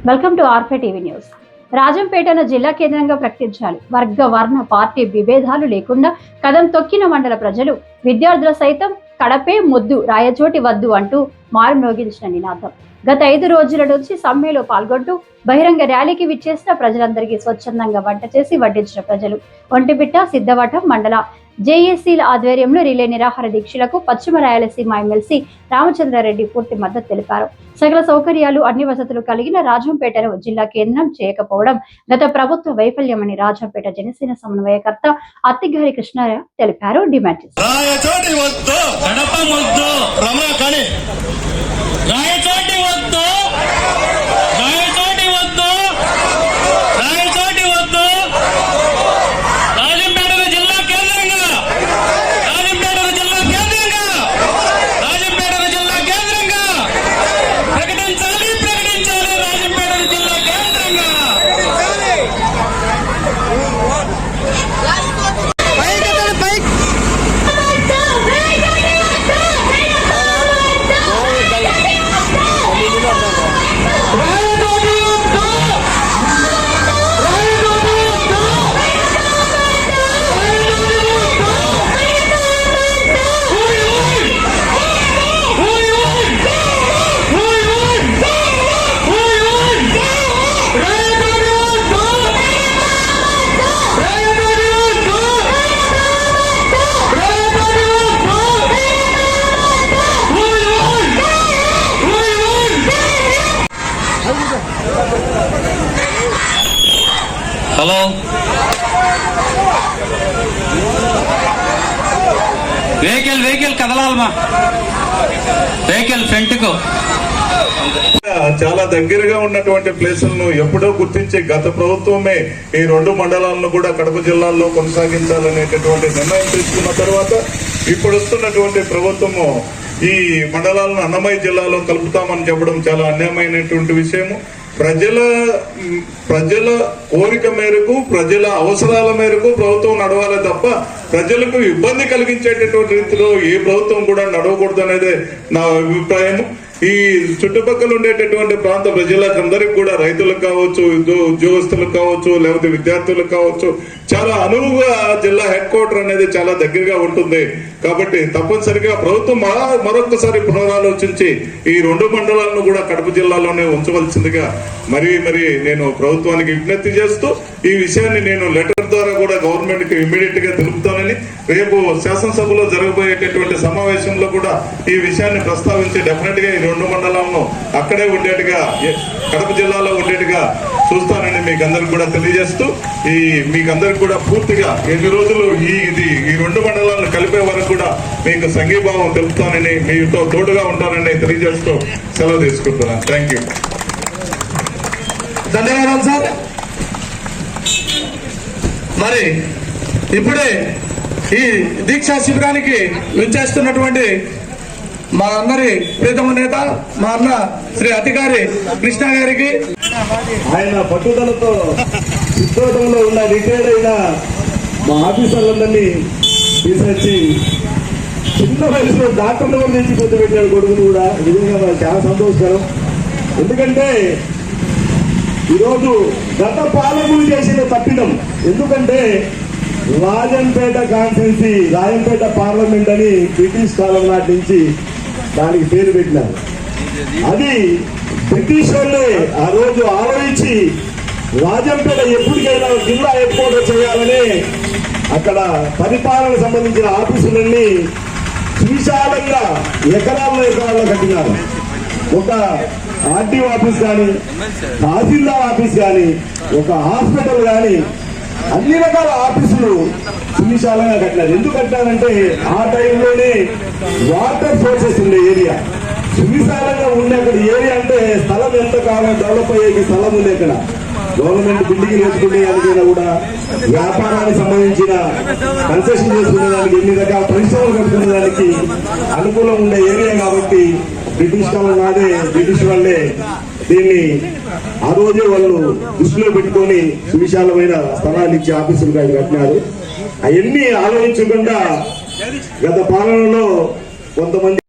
Welcome to ఆర్ఫే TV news. రాజంపేటను జిల్లా కేంద్రంగా ప్రకటించాలి. వర్గ వర్ణ పార్టీ విభేదాలు లేకుండా కదం తొక్కిన మండల ప్రజలు, విద్యార్థుల సైతం కడపే ముద్దు రాయచోటి వద్దు అంటూ మారుమోగించిన నినాదం. గత 5 రోజుల నుంచి సమ్మెలో పాల్గొంటూ బహిరంగ ర్యాలీకి విచ్చేసిన ప్రజలందరికీ స్వచ్ఛందంగా వంట చేసి వడ్డించిన ప్రజలు ఒంటిమిట్ట, సిద్ధవటం మండల జేఏసీల ఆధ్వర్యంలో రిలే నిరాహార దీక్షలకు పశ్చిమ రాయలసీమ ఎమ్మెల్సీ రామచంద్రారెడ్డి పూర్తి మద్దతు తెలిపారు. సకల సౌకర్యాలు, అన్ని వసతులు కలిగిన రాజంపేటను జిల్లా కేంద్రం చేయకపోవడం గత ప్రభుత్వ వైఫల్యమని రాజంపేట జనసేన సమన్వయకర్త అత్తిగారి కృష్ణారావు తెలిపారు. డిమాండ్ చేశారు. హలో, వెహికల్ కదలాలమా, వెహికల్ ఫ్రంట్కు. చాలా దగ్గరగా ఉన్నటువంటి ప్లేసులను ఎప్పుడో గుర్తించి గత ప్రభుత్వమే ఈ 2 మండలాలను కూడా కడప జిల్లాల్లో కొనసాగించాలనేటటువంటి నిర్ణయం తీసుకున్న తర్వాత ఇప్పుడు వస్తున్నటువంటి ప్రభుత్వము ఈ మండలాలను అన్నమయ్య జిల్లాలో కలుపుతామని చెప్పడం చాలా అన్యాయమైనటువంటి విషయము. ప్రజల కోరిక మేరకు, ప్రజల అవసరాల మేరకు ప్రభుత్వం నడవాలి తప్ప ప్రజలకు ఇబ్బంది కలిగించేటటువంటి రీతిలో ఏ ప్రభుత్వం కూడా నడవకూడదు అనేది నా అభిప్రాయం. ఈ చుట్టుపక్కల ఉండేటటువంటి ప్రాంత ప్రజలందరికీ కూడా, రైతులకు కావచ్చు, ఉద్యోగస్తులకు కావచ్చు, లేకపోతే విద్యార్థులకు కావచ్చు, చాలా అనువుగా జిల్లా హెడ్ క్వార్టర్ అనేది చాలా దగ్గరగా ఉంటుంది. కాబట్టి తప్పనిసరిగా ప్రభుత్వం మరొకసారి పునరాలోచించి ఈ 2 మండలాలను కూడా కడప జిల్లాలోనే ఉంచవలసిందిగా మరి నేను ప్రభుత్వానికి విజ్ఞప్తి చేస్తూ ఈ విషయాన్ని నేను లెటర్ ద్వారా కూడా గవర్నమెంట్ కి ఇమ్మీడియట్ గా తెలుపుతానని, రేపు శాసనసభలో జరగబోయేటటువంటి సమావేశంలో కూడా ఈ విషయాన్ని ప్రస్తావించి డెఫినెట్ గా ఈ 2 మండలాలను అక్కడే ఉండేట్టుగా, కడప జిల్లాలో ఉండేట్టుగా చూస్తానని మీకు అందరికి కూడా తెలియజేస్తూ, మీకందరికి కూడా పూర్తిగా 8 రోజులు ఈ 2 మండలాలను కలిపే వరకు కూడా మీకు సంఘీభావం తెలుపుతానని, మీతో తోడుగా ఉంటానని తెలియజేస్తూ సెలవు తీసుకుంటున్నాను. Thank you. ధన్యవాదాలు సార్. మరి ఇప్పుడే ఈ దీక్షా శిబిరానికి విచ్చేస్తున్నటువంటి మా అందరి ప్రీతమ నేత, మా అన్న శ్రీ అతిగారి కృష్ణ గారికి, ఆయన పట్టుదలతో సిద్ధోటంలో ఉన్న రిటైర్డ్ అయిన మా ఆఫీసర్లందరినీ తీసుకొచ్చి చిన్న వయసులో డాక్టర్లు కూడా తెచ్చి పెట్టాడు కొడుకును కూడా. నిజంగా చాలా సంతోషకరం. ఎందుకంటే ఈరోజు గత పాలకులు చేసిన తప్పిదం. ఎందుకంటే రాజంపేట కాన్స్టిట్యున్సీ, రాజంపేట పార్లమెంట్ అని బ్రిటిష్ కాలం నాటి నుంచి దానికి పేరు పెట్టినారు. అది బ్రిటిష్ వాళ్ళే ఆ రోజు ఆలోచించి రాజంపేట ఎప్పటికైనా జిల్లా హెడ్ క్వార్టర్ చేయాలని అక్కడ పరిపాలన సంబంధించిన ఆఫీసులన్నీ విశాలంగా ఎకరాల్లో కట్టినారు. ఒక ఆర్టీఓ ఆఫీస్ కానీ, తహసీల్దార్ ఆఫీస్ కానీ, ఒక హాస్పిటల్ కానీ, అన్ని రకాల ఆఫీసులు సువిశాలంగా కట్టినారు. ఎందుకు కట్టారంటే ఆ టైంలోనే వాటర్ సోర్సెస్ ఉండే ఏరియా సువిశాలంగా ఉండే అక్కడ ఏరియా. అంటే స్థలం ఎంత కాలం డెవలప్ అయ్యేకి స్థలం ఉంది. అక్కడ గవర్నమెంట్ బిల్డింగ్ వేసుకునే దానికైనా కూడా, వ్యాపారానికి సంబంధించిన కన్సెషన్ చేసుకునే దానికి, ఎన్ని రకాల పరిశ్రమలు కట్టుకునే దానికి అనుకూలం ఉండే ఏరియా. కాబట్టి బ్రిటిష్ కాలం నాడే బ్రిటిష్ వాళ్ళే దీన్ని ఆ రోజే వాళ్ళు దృష్టిలో పెట్టుకొని సువిశాలమైన స్థలాలు ఇచ్చి ఆఫీసులుగా కట్టినారు. అవన్నీ ఆలోచించకుండా గత పాలనలో కొంతమంది